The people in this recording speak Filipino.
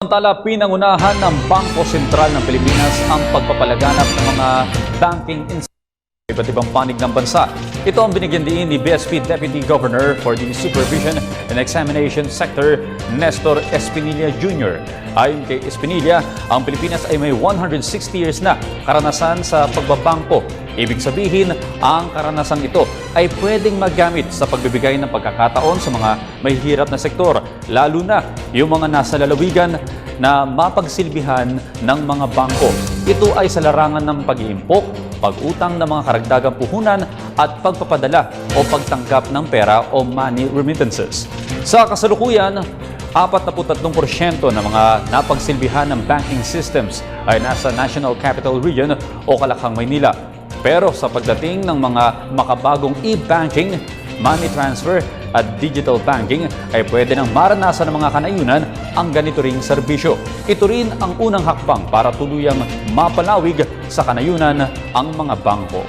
Samantala, pinangunahan ng Bangko Sentral ng Pilipinas ang pagpapalaganap ng mga banking institutions sa iba't ibang panig ng bansa. Ito ang binigyan din ni BSP Deputy Governor for the Supervision and Examination Sector, Nestor Espinilla Jr. Ayon kay Espinilla, ang Pilipinas ay may 160 years na karanasan sa pagbabangko. Ibig sabihin, ang karanasang ito ay pwedeng magamit sa pagbibigay ng pagkakataon sa mga may hirap na sektor, lalo na yung mga nasa lalawigan na mapagsilbihan ng mga bangko. Ito ay sa larangan ng pag-iimpok, pag-utang ng mga karagdagang puhunan at pagpapadala o pagtanggap ng pera o money remittances. Sa kasalukuyan, 43% ng mga napagsilbihan ng banking systems ay nasa National Capital Region o Kalakhang, Maynila. Pero sa pagdating ng mga makabagong e-banking, money transfer at digital banking ay pwede nang maranasan ng mga kanayunan ang ganito ring serbisyo. Ito rin ang unang hakbang para tuluyang mapalawig sa kanayunan ang mga bangko.